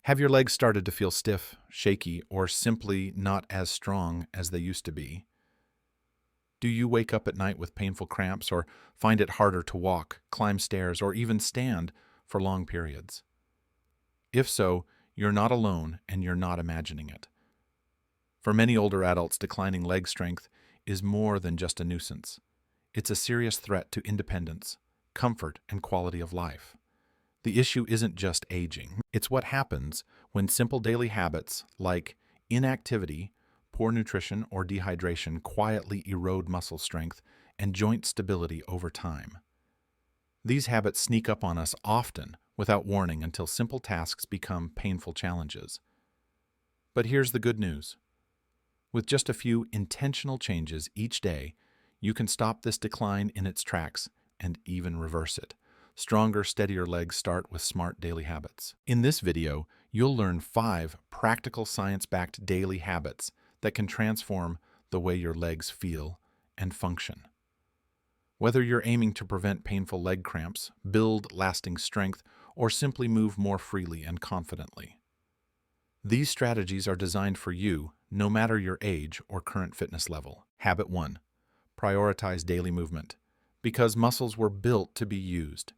Have your legs started to feel stiff, shaky, or simply not as strong as they used to be? Do you wake up at night with painful cramps or find it harder to walk, climb stairs, or even stand for long periods? If so, you're not alone and you're not imagining it. For many older adults, declining leg strength is more than just a nuisance. It's a serious threat to independence, comfort, and quality of life. The issue isn't just aging. It's what happens when simple daily habits like inactivity, poor nutrition, or dehydration quietly erode muscle strength and joint stability over time. These habits sneak up on us often without warning until simple tasks become painful challenges. But here's the good news. With just a few intentional changes each day, you can stop this decline in its tracks and even reverse it. Stronger, steadier legs start with smart daily habits. In this video, you'll learn 5 practical science-backed daily habits that can transform the way your legs feel and function. Whether you're aiming to prevent painful leg cramps, build lasting strength, or simply move more freely and confidently, these strategies are designed for you, no matter your age or current fitness level. Habit 1. Prioritize daily movement. Because muscles were built to be used.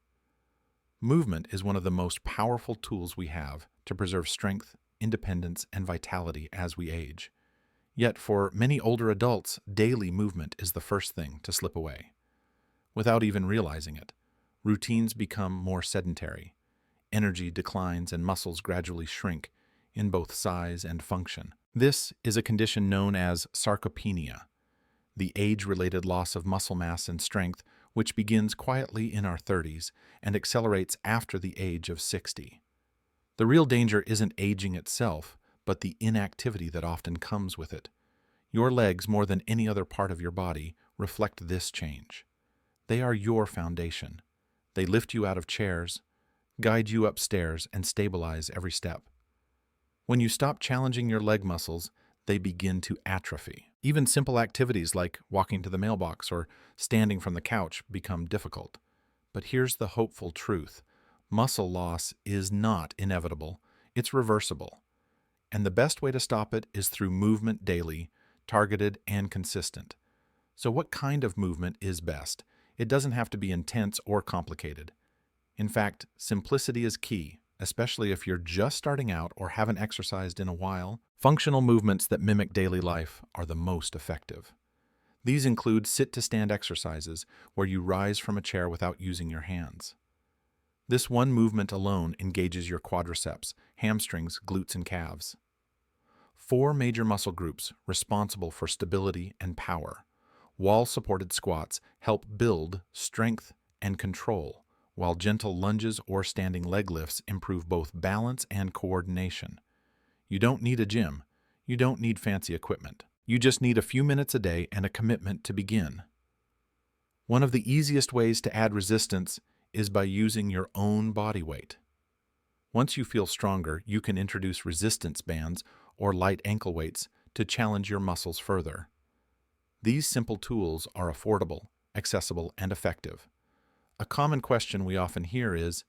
Movement is one of the most powerful tools we have to preserve strength, independence, and vitality as we age. Yet for many older adults, daily movement is the first thing to slip away. Without even realizing it, routines become more sedentary. Energy declines and muscles gradually shrink in both size and function. This is a condition known as sarcopenia, the age-related loss of muscle mass and strength which begins quietly in our 30s and accelerates after the age of 60. The real danger isn't aging itself, but the inactivity that often comes with it. Your legs, more than any other part of your body, reflect this change. They are your foundation. They lift you out of chairs, guide you upstairs, and stabilize every step. When you stop challenging your leg muscles, they begin to atrophy. Even simple activities like walking to the mailbox or standing from the couch become difficult. But here's the hopeful truth. Muscle loss is not inevitable. It's reversible. And the best way to stop it is through movement daily, targeted and consistent. So what kind of movement is best? It doesn't have to be intense or complicated. In fact, simplicity is key, especially if you're just starting out or haven't exercised in a while. Functional movements that mimic daily life are the most effective. These include sit-to-stand exercises, where you rise from a chair without using your hands. This one movement alone engages your quadriceps, hamstrings, glutes, and calves. 4 major muscle groups responsible for stability and power. Wall-supported squats help build strength and control, while gentle lunges or standing leg lifts improve both balance and coordination. You don't need a gym. You don't need fancy equipment. You just need a few minutes a day and a commitment to begin. One of the easiest ways to add resistance is by using your own body weight. Once you feel stronger, you can introduce resistance bands or light ankle weights to challenge your muscles further. These simple tools are affordable, accessible, and effective. A common question we often hear is,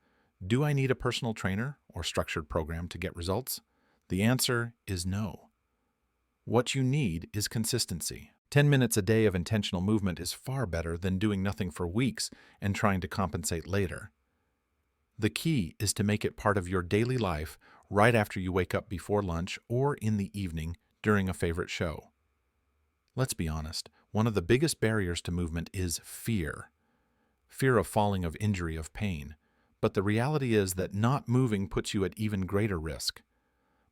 do I need a personal trainer or structured program to get results? The answer is no. What you need is consistency. 10 minutes a day of intentional movement is far better than doing nothing for weeks and trying to compensate later. The key is to make it part of your daily life right after you wake up before lunch or in the evening during a favorite show. Let's be honest, one of the biggest barriers to movement is fear. Fear of falling, of injury, of pain. But the reality is that not moving puts you at even greater risk.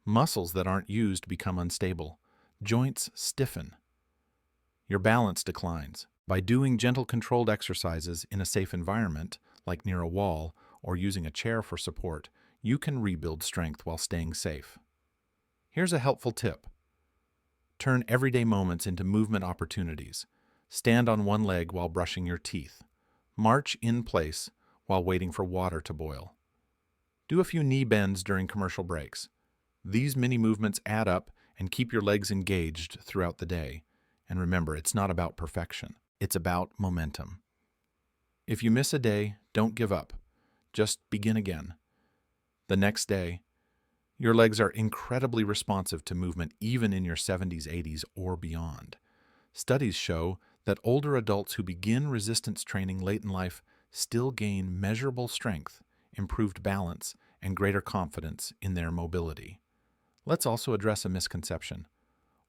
Muscles that aren't used become unstable. Joints stiffen. Your balance declines. By doing gentle, controlled exercises in a safe environment, like near a wall or using a chair for support, you can rebuild strength while staying safe. Here's a helpful tip. Turn everyday moments into movement opportunities. Stand on one leg while brushing your teeth. March in place while waiting for water to boil. Do a few knee bends during commercial breaks. These mini movements add up and keep your legs engaged throughout the day. And remember, it's not about perfection. It's about momentum. If you miss a day, don't give up. Just begin again. The next day, Your legs are incredibly responsive to movement even in your 70s, 80s, or beyond. Studies show that older adults who begin resistance training late in life still gain measurable strength, improved balance, and greater confidence in their mobility. Let's also address a misconception.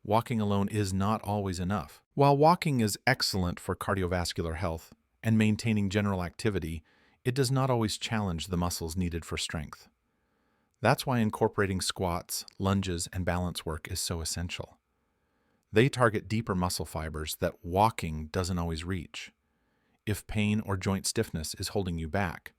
Walking alone is not always enough. While walking is excellent for cardiovascular health and maintaining general activity, it does not always challenge the muscles needed for strength. That's why incorporating squats, lunges, and balance work is so essential. They target deeper muscle fibers that walking doesn't always reach. If pain or joint stiffness is holding you back,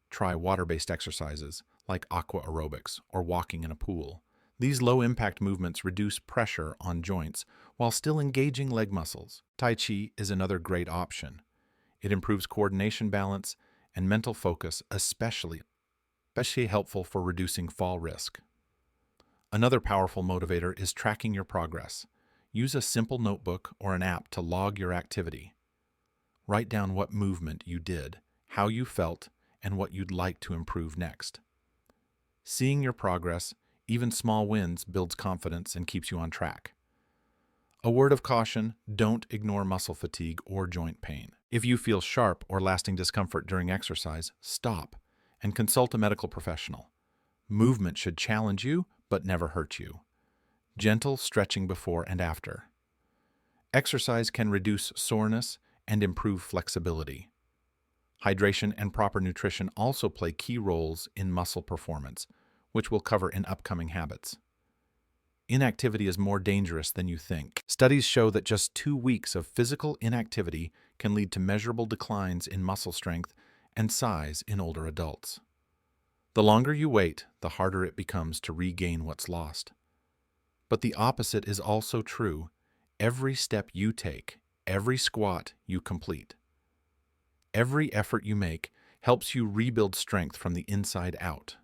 try water-based exercises like aqua aerobics or walking in a pool. These low-impact movements reduce pressure on joints while still engaging leg muscles. Tai Chi is another great option. It improves coordination, balance, and mental focus, especially helpful for reducing fall risk. Another powerful motivator is tracking your progress. Use a simple notebook or an app to log your activity. Write down what movement you did, how you felt, and what you'd like to improve next. Seeing your progress, even small wins, builds confidence and keeps you on track. A word of caution, don't ignore muscle fatigue or joint pain. If you feel sharp or lasting discomfort during exercise, stop and consult a medical professional. Movement should challenge you, but never hurt you. Gentle stretching before and after. Exercise can reduce soreness and improve flexibility. Hydration and proper nutrition also play key roles in muscle performance, which we'll cover in upcoming habits. Inactivity is more dangerous than you think. Studies show that just 2 weeks of physical inactivity can lead to measurable declines in muscle strength and size in older adults. The longer you wait, the harder it becomes to regain what's lost. But the opposite is also true. Every step you take, every squat you complete, every effort you make helps you rebuild strength from the inside out.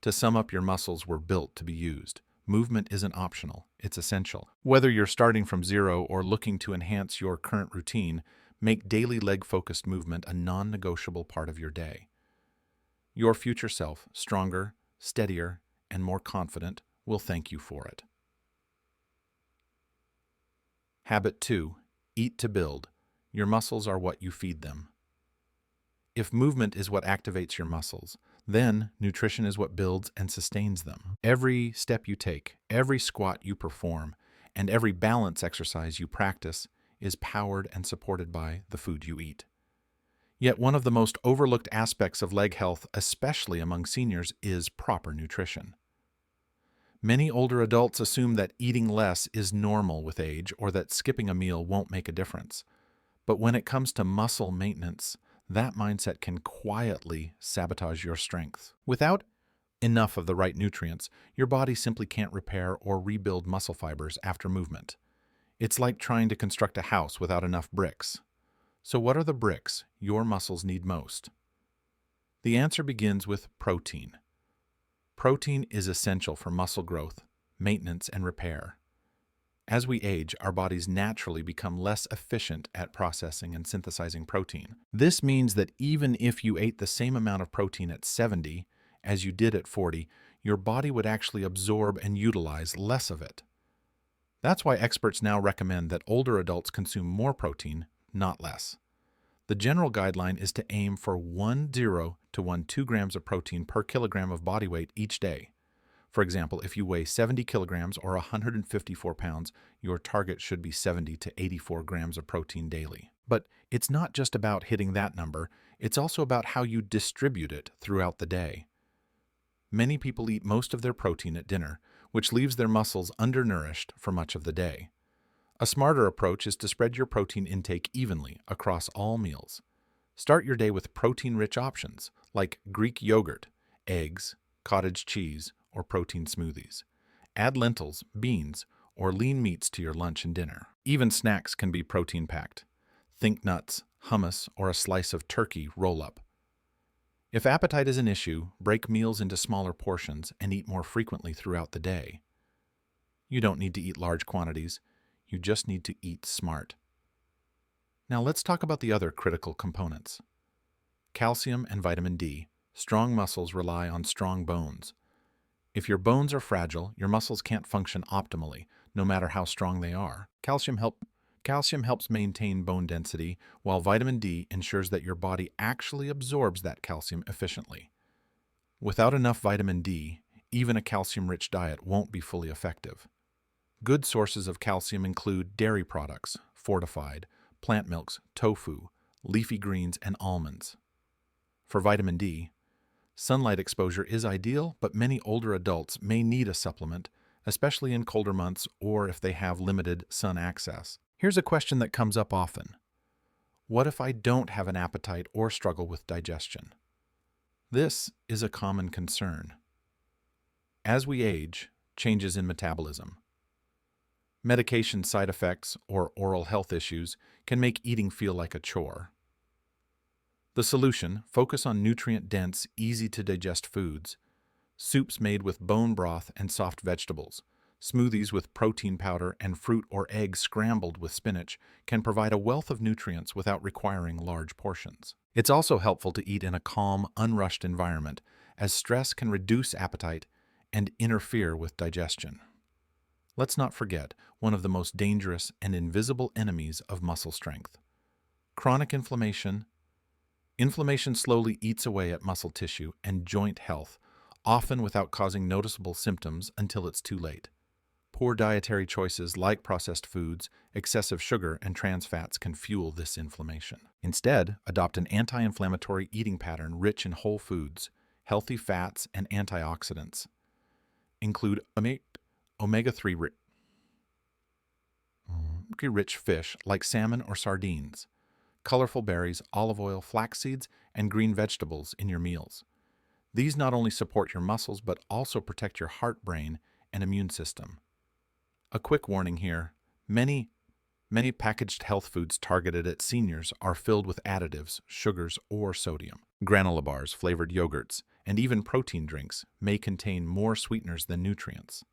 To sum up, your muscles were built to be used. Movement isn't optional, it's essential. Whether you're starting from zero or looking to enhance your current routine, make daily leg-focused movement a non-negotiable part of your day. Your future self, stronger, steadier, and more confident, will thank you for it. Habit 2. Eat to build. Your muscles are what you feed them. If movement is what activates your muscles, then nutrition is what builds and sustains them. Every step you take, every squat you perform, and every balance exercise you practice is powered and supported by the food you eat. Yet one of the most overlooked aspects of leg health, especially among seniors, is proper nutrition. Many older adults assume that eating less is normal with age or that skipping a meal won't make a difference. But when it comes to muscle maintenance, that mindset can quietly sabotage your strength. Without enough of the right nutrients, your body simply can't repair or rebuild muscle fibers after movement. It's like trying to construct a house without enough bricks. So what are the bricks your muscles need most? The answer begins with protein. Protein is essential for muscle growth, maintenance, and repair. As we age, our bodies naturally become less efficient at processing and synthesizing protein. This means that even if you ate the same amount of protein at 70 as you did at 40, your body would actually absorb and utilize less of it. That's why experts now recommend that older adults consume more protein, not less. The general guideline is to aim for 1 0 to 1 2 grams of protein per kilogram of body weight each day. For example, if you weigh 70 kilograms or 154 pounds, your target should be 70 to 84 grams of protein daily. But it's not just about hitting that number, it's also about how you distribute it throughout the day. Many people eat most of their protein at dinner, which leaves their muscles undernourished for much of the day. A smarter approach is to spread your protein intake evenly across all meals. Start your day with protein-rich options like Greek yogurt, eggs, cottage cheese, or protein smoothies. Add lentils, beans, or lean meats to your lunch and dinner. Even snacks can be protein-packed. Think nuts, hummus, or a slice of turkey roll-up. If appetite is an issue, break meals into smaller portions and eat more frequently throughout the day. You don't need to eat large quantities. You just need to eat smart. Now let's talk about the other critical components. Calcium and vitamin D. Strong muscles rely on strong bones. If your bones are fragile, your muscles can't function optimally, no matter how strong they are. Calcium helps maintain bone density, while vitamin D ensures that your body actually absorbs that calcium efficiently. Without enough vitamin D, even a calcium-rich diet won't be fully effective. Good sources of calcium include dairy products, fortified, plant milks, tofu, leafy greens, and almonds. For vitamin D, sunlight exposure is ideal, but many older adults may need a supplement, especially in colder months or if they have limited sun access. Here's a question that comes up often. What if I don't have an appetite or struggle with digestion? This is a common concern. As we age, changes in metabolism, medication side effects, or oral health issues can make eating feel like a chore. The solution: focus on nutrient-dense, easy-to-digest foods, soups made with bone broth and soft vegetables, smoothies with protein powder, and fruit or eggs scrambled with spinach can provide a wealth of nutrients without requiring large portions. It's also helpful to eat in a calm, unrushed environment, as stress can reduce appetite and interfere with digestion. Let's not forget one of the most dangerous and invisible enemies of muscle strength: chronic inflammation. Inflammation slowly eats away at muscle tissue and joint health, often without causing noticeable symptoms until it's too late. Poor dietary choices like processed foods, excessive sugar, and trans fats can fuel this inflammation. Instead, adopt an anti-inflammatory eating pattern rich in whole foods, healthy fats, and antioxidants. Include omega-3 rich fish like salmon or sardines, colorful berries, olive oil, flax seeds, and green vegetables in your meals. These not only support your muscles but also protect your heart, brain, and immune system. A quick warning here: many packaged health foods targeted at seniors are filled with additives, sugars, or sodium. Granola bars, flavored yogurts, and even protein drinks may contain more sweeteners than nutrients.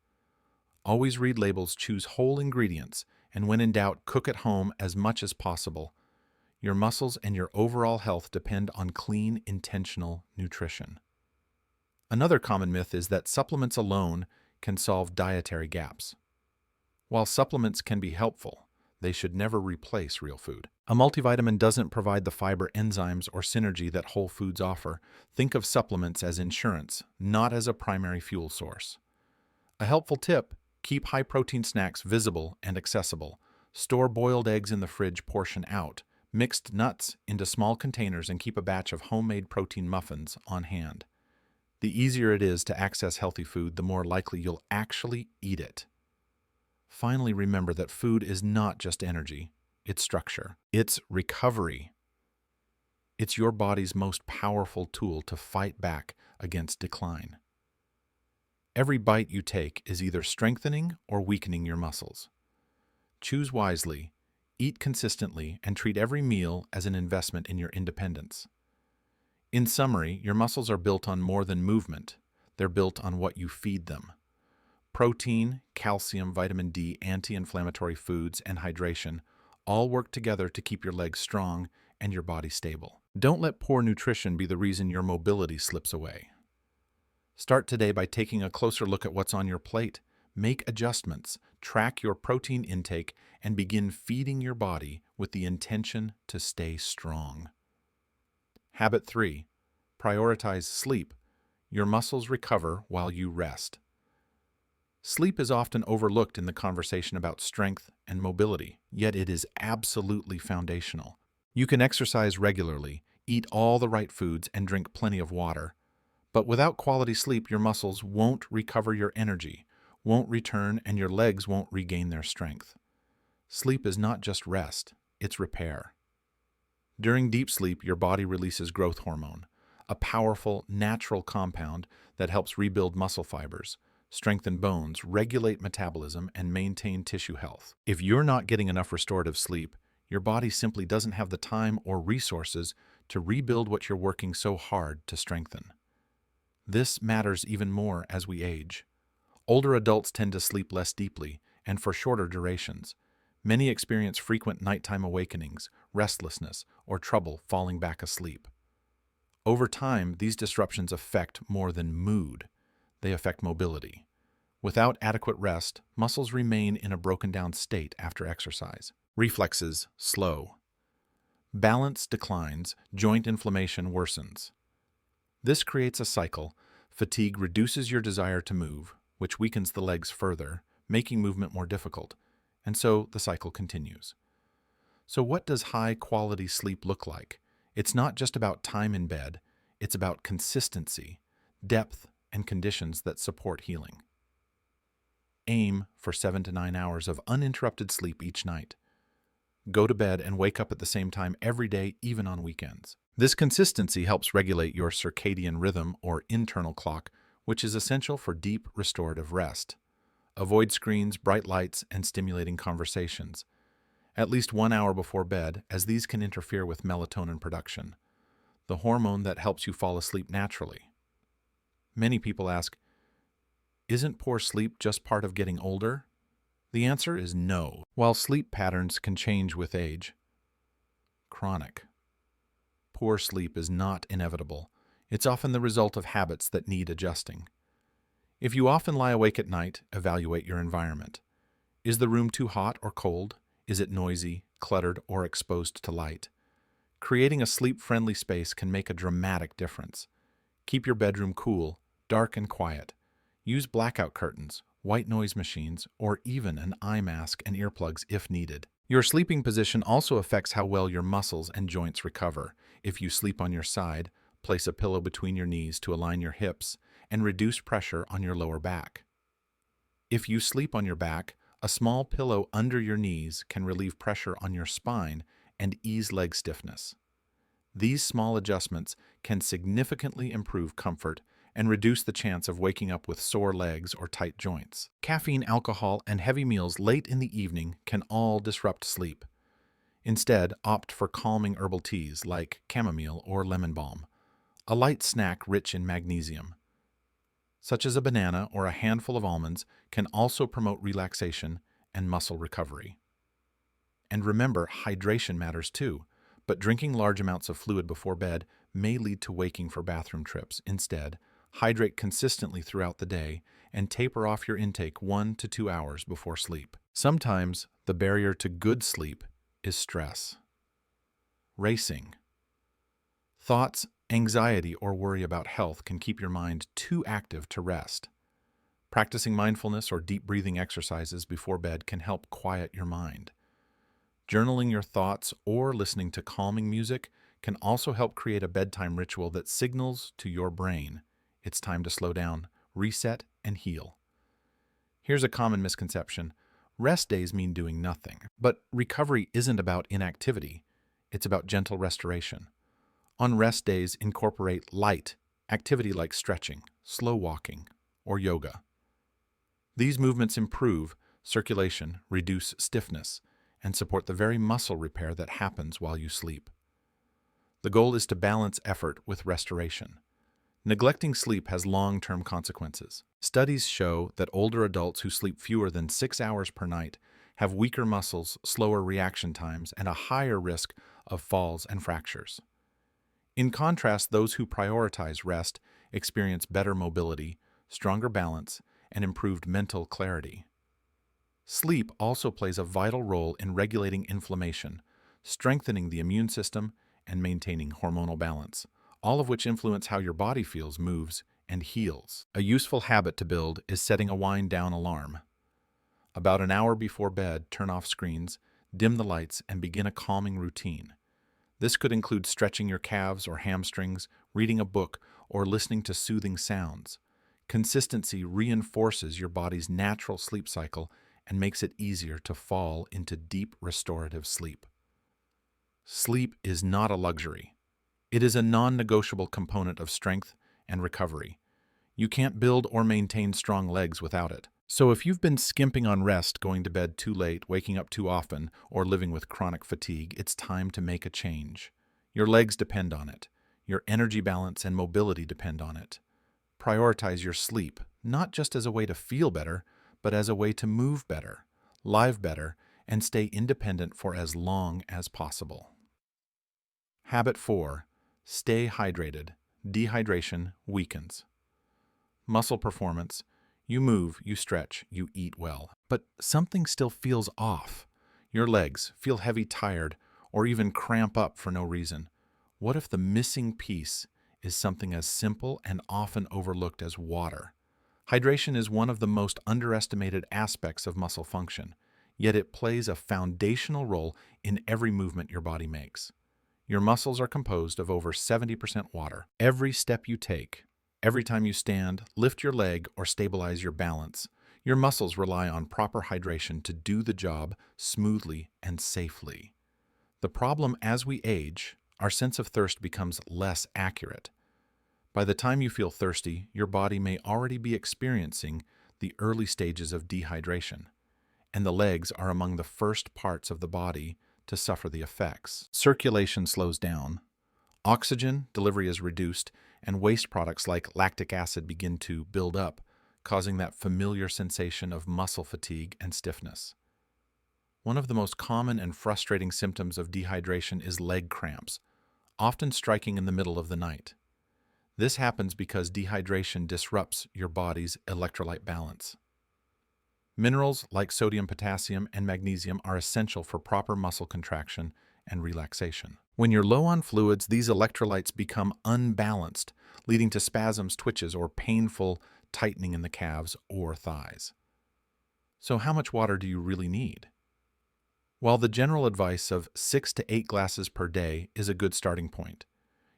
Always read labels, choose whole ingredients, and when in doubt, cook at home as much as possible. Your muscles and your overall health depend on clean, intentional nutrition. Another common myth is that supplements alone can solve dietary gaps. While supplements can be helpful, they should never replace real food. A multivitamin doesn't provide the fiber, enzymes, or synergy that whole foods offer. Think of supplements as insurance, not as a primary fuel source. A helpful tip: keep high-protein snacks visible and accessible. Store boiled eggs in the fridge, portion out. Mixed nuts into small containers, and keep a batch of homemade protein muffins on hand. The easier it is to access healthy food, the more likely you'll actually eat it. Finally, remember that food is not just energy, it's structure. It's recovery. It's your body's most powerful tool to fight back against decline. Every bite you take is either strengthening or weakening your muscles. Choose wisely, eat consistently, and treat every meal as an investment in your independence. In summary, your muscles are built on more than movement. They're built on what you feed them. Protein, calcium, vitamin D, anti-inflammatory foods, and hydration all work together to keep your legs strong and your body stable. Don't let poor nutrition be the reason your mobility slips away. Start today by taking a closer look at what's on your plate. Make adjustments, track your protein intake, and begin feeding your body with the intention to stay strong. Habit 3. Prioritize sleep. Your muscles recover while you rest. Sleep is often overlooked in the conversation about strength and mobility, yet it is absolutely foundational. You can exercise regularly, eat all the right foods, and drink plenty of water. But without quality sleep, your muscles won't recover, your energy won't return, and your legs won't regain their strength. Sleep is not just rest, it's repair. During deep sleep, your body releases growth hormone, a powerful, natural compound that helps rebuild muscle fibers, strengthen bones, regulate metabolism, and maintain tissue health. If you're not getting enough restorative sleep, your body simply doesn't have the time or resources to rebuild what you're working so hard to strengthen. This matters even more as we age. Older adults tend to sleep less deeply and for shorter durations. Many experience frequent nighttime awakenings, restlessness, or trouble falling back asleep. Over time, these disruptions affect more than mood. they affect mobility. Without adequate rest, muscles remain in a broken-down state after exercise. Reflexes slow. Balance declines, joint inflammation worsens. This creates a cycle. Fatigue reduces your desire to move, which weakens the legs further, making movement more difficult, and so the cycle continues. So what does high-quality sleep look like? It's not just about time in bed, it's about consistency, depth, and conditions that support healing. Aim for 7 to 9 hours of uninterrupted sleep each night. Go to bed and wake up at the same time every day, even on weekends. This consistency helps regulate your circadian rhythm or internal clock, which is essential for deep restorative rest. Avoid screens, bright lights, and stimulating conversations at least 1 hour before bed, as these can interfere with melatonin production, the hormone that helps you fall asleep naturally. Many people ask, isn't poor sleep just part of getting older? The answer is no. While sleep patterns can change with age, chronic, poor sleep is not inevitable. It's often the result of habits that need adjusting. If you often lie awake at night, evaluate your environment. Is the room too hot or cold? Is it noisy, cluttered, or exposed to light? Creating a sleep-friendly space can make a dramatic difference. Keep your bedroom cool, dark, and quiet. Use blackout curtains, white noise machines, or even an eye mask and earplugs if needed. Your sleeping position also affects how well your muscles and joints recover. If you sleep on your side, place a pillow between your knees to align your hips and reduce pressure on your lower back. If you sleep on your back, a small pillow under your knees can relieve pressure on your spine and ease leg stiffness. These small adjustments can significantly improve comfort and reduce the chance of waking up with sore legs or tight joints. Caffeine, alcohol, and heavy meals late in the evening can all disrupt sleep. Instead, opt for calming herbal teas like chamomile or lemon balm, a light snack rich in magnesium, such as a banana or a handful of almonds, can also promote relaxation and muscle recovery. And remember, hydration matters too, but drinking large amounts of fluid before bed may lead to waking for bathroom trips. Instead, hydrate consistently throughout the day and taper off your intake 1 to 2 hours before sleep. Sometimes the barrier to good sleep is stress. Racing. Thoughts, anxiety, or worry about health can keep your mind too active to rest. Practicing mindfulness or deep breathing exercises before bed can help quiet your mind. Journaling your thoughts or listening to calming music can also help create a bedtime ritual that signals to your brain it's time to slow down, reset, and heal. Here's a common misconception. Rest days mean doing nothing. But recovery isn't about inactivity. It's about gentle restoration. On rest days, incorporate light activity like stretching, slow walking, or yoga. These movements improve circulation, reduce stiffness, and support the very muscle repair that happens while you sleep. The goal is to balance effort with restoration. Neglecting sleep has long-term consequences. Studies show that older adults who sleep fewer than 6 hours per night have weaker muscles, slower reaction times, and a higher risk of falls and fractures. In contrast, those who prioritize rest experience better mobility, stronger balance, and improved mental clarity. Sleep also plays a vital role in regulating inflammation, strengthening the immune system, and maintaining hormonal balance, all of which influence how your body feels, moves, and heals. A useful habit to build is setting a wind-down alarm. About an hour before bed, turn off screens, dim the lights, and begin a calming routine. This could include stretching your calves or hamstrings, reading a book, or listening to soothing sounds. Consistency reinforces your body's natural sleep cycle and makes it easier to fall into deep restorative sleep. Sleep is not a luxury. It is a non-negotiable component of strength and recovery. You can't build or maintain strong legs without it. So if you've been skimping on rest, going to bed too late, waking up too often, or living with chronic fatigue, it's time to make a change. Your legs depend on it. Your energy balance and mobility depend on it. Prioritize your sleep, not just as a way to feel better, but as a way to move better, live better, and stay independent for as long as possible. Habit 4. Stay hydrated. Dehydration weakens. muscle performance. You move, you stretch, you eat well. But something still feels off. Your legs feel heavy, tired, or even cramp up for no reason. What if the missing piece is something as simple and often overlooked as water? Hydration is one of the most underestimated aspects of muscle function, yet it plays a foundational role in every movement your body makes. Your muscles are composed of over 70% water. Every step you take, every time you stand, lift your leg, or stabilize your balance, your muscles rely on proper hydration to do the job smoothly and safely. The problem as we age, our sense of thirst becomes less accurate. By the time you feel thirsty, your body may already be experiencing the early stages of dehydration, and the legs are among the first parts of the body to suffer the effects. Circulation slows down, oxygen delivery is reduced, and waste products like lactic acid begin to build up, causing that familiar sensation of muscle fatigue and stiffness. One of the most common and frustrating symptoms of dehydration is leg cramps, often striking in the middle of the night. This happens because dehydration disrupts your body's electrolyte balance. Minerals like sodium, potassium, and magnesium are essential for proper muscle contraction and relaxation. When you're low on fluids, these electrolytes become unbalanced, leading to spasms, twitches, or painful tightening in the calves or thighs. So how much water do you really need? While the general advice of 6 to 8 glasses per day is a good starting point,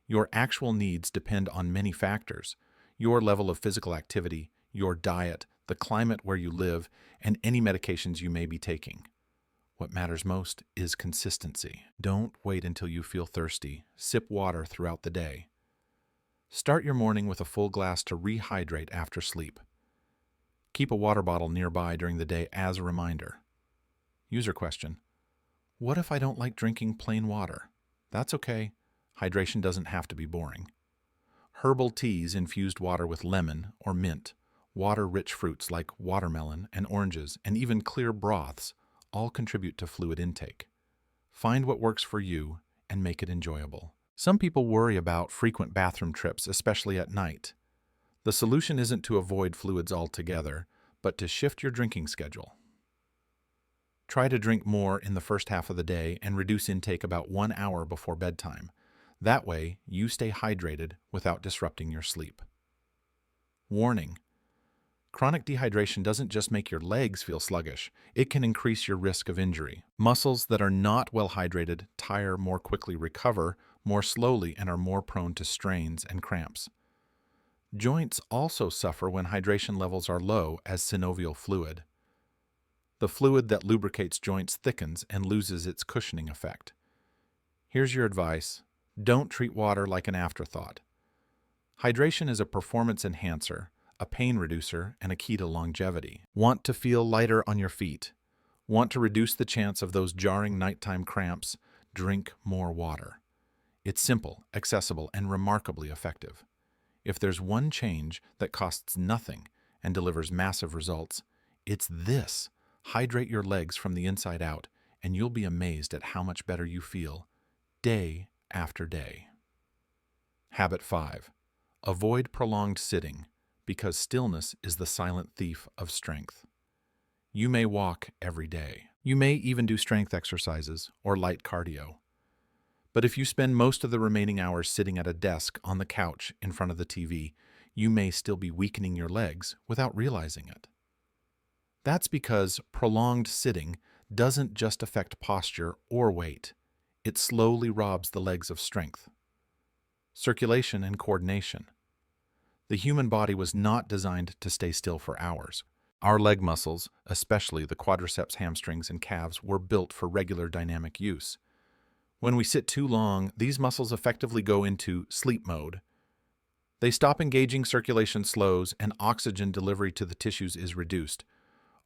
your actual needs depend on many factors: your level of physical activity, your diet, the climate where you live, and any medications you may be taking. What matters most is consistency. Don't wait until you feel thirsty. Sip water throughout the day. Start your morning with a full glass to rehydrate after sleep. Keep a water bottle nearby during the day as a reminder. User question: what if I don't like drinking plain water? That's okay. Hydration doesn't have to be boring. Herbal teas, infused water with lemon or mint, water-rich fruits like watermelon and oranges, and even clear broths all contribute to fluid intake. Find what works for you and make it enjoyable. Some people worry about frequent bathroom trips, especially at night. The solution isn't to avoid fluids altogether, but to shift your drinking schedule. Try to drink more in the first half of the day and reduce intake about 1 hour before bedtime. That way, you stay hydrated without disrupting your sleep. Warning: chronic dehydration doesn't just make your legs feel sluggish, it can increase your risk of injury. Muscles that are not well hydrated tire more quickly, recover more slowly, and are more prone to strains and cramps. Joints also suffer when hydration levels are low, as synovial fluid. The fluid that lubricates joints thickens and loses its cushioning effect. Here's your advice: don't treat water like an afterthought. Hydration is a performance enhancer, a pain reducer, and a key to longevity. Want to feel lighter on your feet? Want to reduce the chance of those jarring nighttime cramps? Drink more water. It's simple, accessible, and remarkably effective. If there's one change that costs nothing and delivers massive results, it's this. Hydrate your legs from the inside out, and you'll be amazed at how much better you feel day after day. Habit 5. Avoid prolonged sitting, because stillness is the silent thief of strength. You may walk every day. You may even do strength exercises or light cardio. But if you spend most of the remaining hours sitting at a desk, on the couch, in front of the TV, you may still be weakening your legs without realizing it. That's because prolonged sitting doesn't just affect posture or weight. It slowly robs the legs of strength, circulation, and coordination. The human body was not designed to stay still for hours. Our leg muscles, especially the quadriceps, hamstrings, and calves, were built for regular dynamic use. When we sit too long, these muscles effectively go into sleep mode. They stop engaging, circulation slows, and oxygen delivery to the tissues is reduced.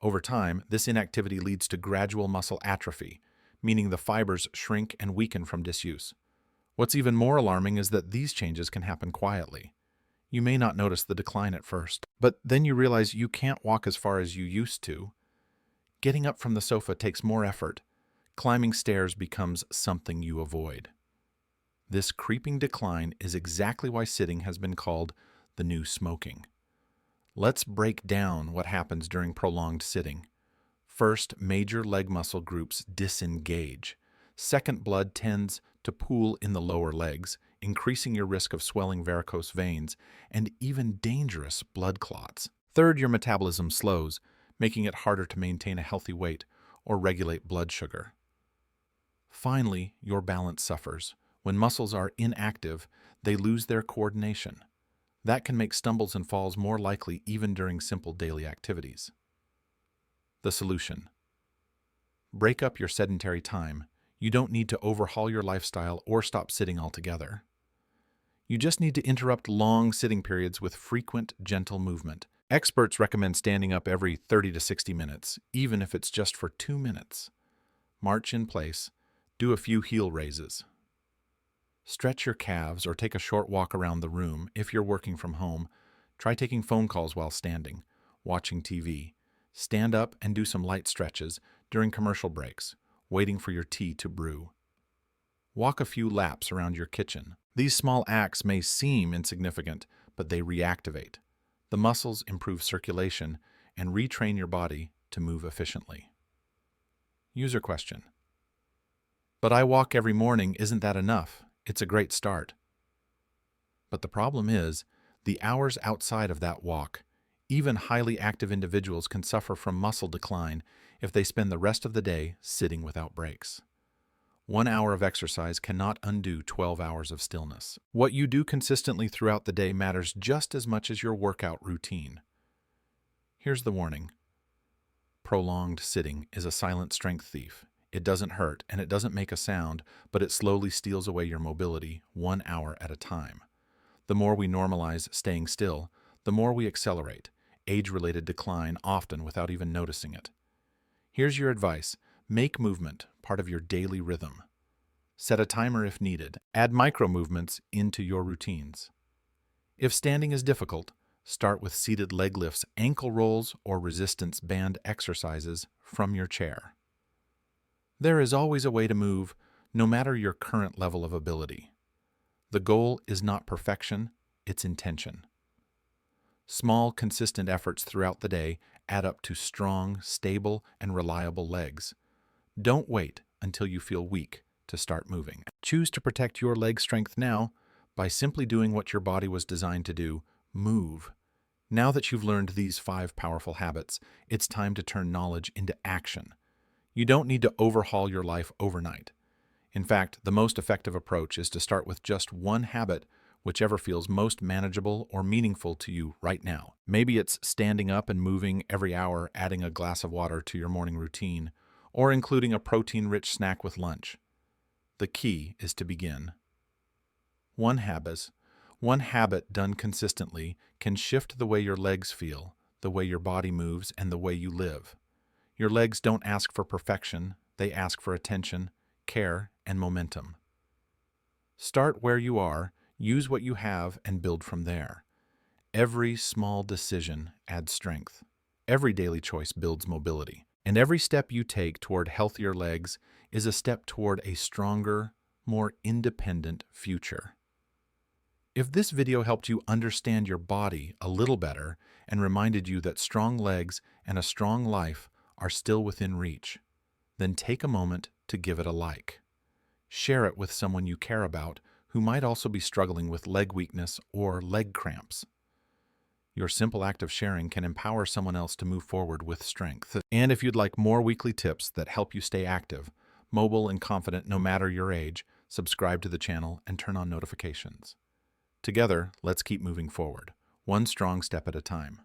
Over time, this inactivity leads to gradual muscle atrophy, meaning the fibers shrink and weaken from disuse. What's even more alarming is that these changes can happen quietly. You may not notice the decline at first, but then you realize you can't walk as far as you used to. Getting up from the sofa takes more effort. Climbing stairs becomes something you avoid. This creeping decline is exactly why sitting has been called the new smoking. Let's break down what happens during prolonged sitting. First, major leg muscle groups disengage. Second, blood tends to pool in the lower legs, increasing your risk of swelling varicose veins and even dangerous blood clots. Third, your metabolism slows, making it harder to maintain a healthy weight or regulate blood sugar. Finally, your balance suffers. When muscles are inactive, they lose their coordination. That can make stumbles and falls more likely even during simple daily activities. The solution: break up your sedentary time. You don't need to overhaul your lifestyle or stop sitting altogether. You just need to interrupt long sitting periods with frequent, gentle movement. Experts recommend standing up every 30 to 60 minutes, even if it's just for 2 minutes. March in place. Do a few heel raises. Stretch your calves or take a short walk around the room. If you're working from home, try taking phone calls while standing, watching TV. Stand up and do some light stretches during commercial breaks, waiting for your tea to brew. Walk a few laps around your kitchen. These small acts may seem insignificant, but they reactivate. The muscles improve circulation and retrain your body to move efficiently. User question: but I walk every morning, isn't that enough? It's a great start. But the problem is, the hours outside of that walk. Even highly active individuals can suffer from muscle decline if they spend the rest of the day sitting without breaks. 1 hour of exercise cannot undo 12 hours of stillness. What you do consistently throughout the day matters just as much as your workout routine. Here's the warning: prolonged sitting is a silent strength thief. It doesn't hurt and it doesn't make a sound, but it slowly steals away your mobility 1 hour at a time. The more we normalize staying still, the more we accelerate age-related decline, often without even noticing it. Here's your advice: make movement part of your daily rhythm. Set a timer if needed. Add micro-movements into your routines. If standing is difficult, start with seated leg lifts, ankle rolls, or resistance band exercises from your chair. There is always a way to move, no matter your current level of ability. The goal is not perfection, it's intention. Small, consistent efforts throughout the day add up to strong, stable, and reliable legs. Don't wait until you feel weak to start moving. Choose to protect your leg strength now by simply doing what your body was designed to do: move. Now that you've learned these 5 powerful habits, it's time to turn knowledge into action. You don't need to overhaul your life overnight. In fact, the most effective approach is to start with just one habit, whichever feels most manageable or meaningful to you right now. Maybe it's standing up and moving every hour, adding a glass of water to your morning routine, or including a protein-rich snack with lunch. The key is to begin. One habit done consistently can shift the way your legs feel, the way your body moves, and the way you live. Your legs don't ask for perfection, they ask for attention, care, and momentum. Start where you are, use what you have, and build from there. Every small decision adds strength. Every daily choice builds mobility. And every step you take toward healthier legs is a step toward a stronger, more independent future. If this video helped you understand your body a little better and reminded you that strong legs and a strong life are still within reach, then take a moment to give it a like. Share it with someone you care about who might also be struggling with leg weakness or leg cramps. Your simple act of sharing can empower someone else to move forward with strength. And if you'd like more weekly tips that help you stay active, mobile, and confident no matter your age, subscribe to the channel and turn on notifications. Together, let's keep moving forward, one strong step at a time.